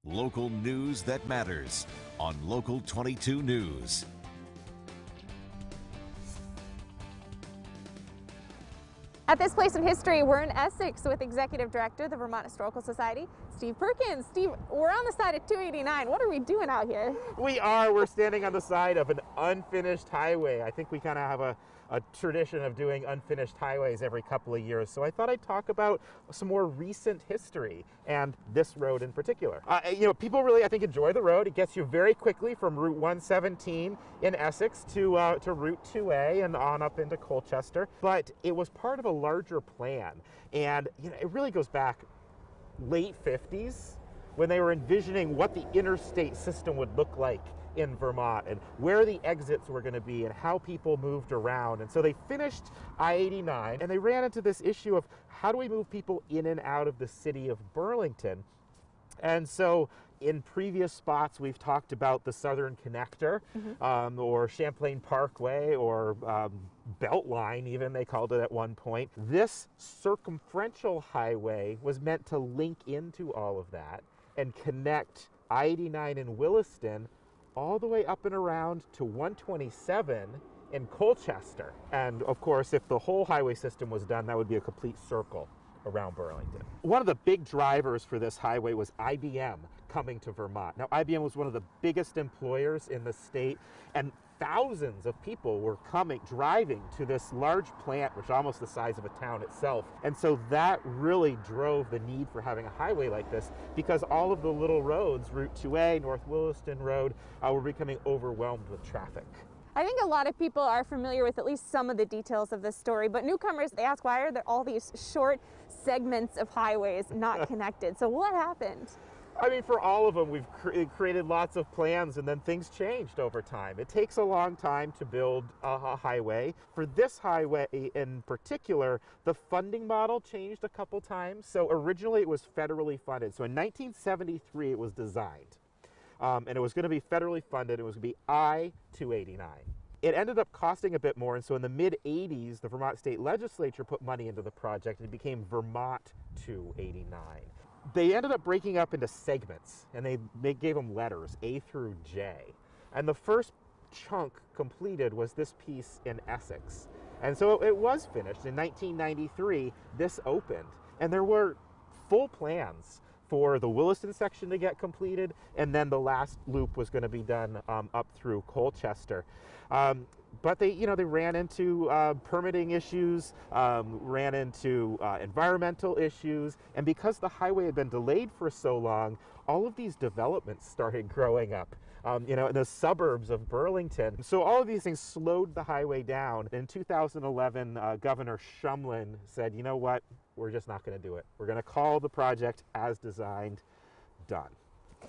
Local news that matters on Local 22 News. At this place in history, we're in Essex with Executive Director of the Vermont Historical Society, Steve Perkins. Steve, we're on the side of 289. What are we doing out here? We're standing on the side of an unfinished highway. I think we kind of have a tradition of doing unfinished highways every couple of years. So I thought I'd talk about some more recent history and this road in particular. People really, I think, enjoy the road. It gets you very quickly from Route 117 in Essex to Route 2A and on up into Colchester. But it was part of a larger plan. And it really goes back late 50s when they were envisioning what the interstate system would look like in Vermont and where the exits were going to be and how people moved around. And so they finished I-89 and they ran into this issue of how do we move people in and out of the city of Burlington. And so in previous spots, we've talked about the Southern Connector, or Champlain Parkway, or Beltline, even they called it at one point. This circumferential highway was meant to link into all of that and connect I-89 in Williston all the way up and around to 127 in Colchester. And of course, if the whole highway system was done, that would be a complete circle around Burlington. One of the big drivers for this highway was IBM coming to Vermont. Now, IBM was one of the biggest employers in the state, and thousands of people were driving to this large plant, which is almost the size of a town itself. And so that really drove the need for having a highway like this, because all of the little roads, Route 2A, North Williston Road, were becoming overwhelmed with traffic. I think a lot of people are familiar with at least some of the details of this story, but newcomers, they ask, why are there all these short segments of highways not connected? So what happened? I mean, for all of them, we've created lots of plans, and then things changed over time. It takes a long time to build a highway. For this highway in particular, the funding model changed a couple times. So originally it was federally funded. So in 1973, it was designed. And it was going to be federally funded. It was going to be I-289. It ended up costing a bit more, and so in the mid-'80s, the Vermont State Legislature put money into the project, and it became Vermont 289. They ended up breaking up into segments, and they gave them letters, A through J. And the first chunk completed was this piece in Essex. And so it was finished. In 1993, this opened, and there were full plans for the Williston section to get completed, and then the last loop was going to be done up through Colchester. But they ran into permitting issues, ran into environmental issues, and because the highway had been delayed for so long, all of these developments started growing up, in the suburbs of Burlington. So all of these things slowed the highway down. In 2011, Governor Shumlin said, you know what, we're just not going to do it. We're going to call the project as designed, done.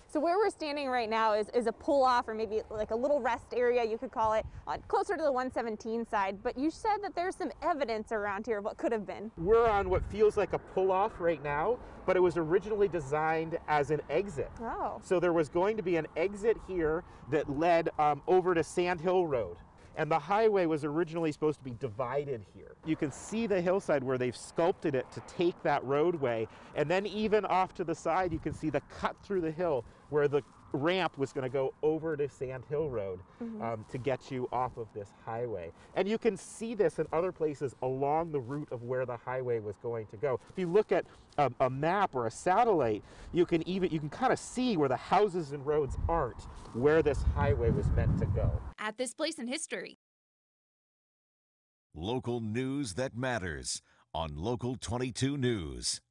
So where we're standing right now is a pull-off, or maybe like a little rest area, you could call it, closer to the 117 side. But you said that there's some evidence around here of what could have been. We're on what feels like a pull-off right now, but it was originally designed as an exit. Oh. So there was going to be an exit here that led over to Sand Hill Road. And the highway was originally supposed to be divided here. You can see the hillside where they've sculpted it to take that roadway. And then even off to the side, you can see the cut through the hill where the ramp was going to go over to Sand Hill Road to get you off of this highway. And you can see this in other places along the route of where the highway was going to go. If you look at a map or a satellite, you can kind of see where the houses and roads aren't, where this highway was meant to go. At this place in history. Local news that matters on Local 22 News.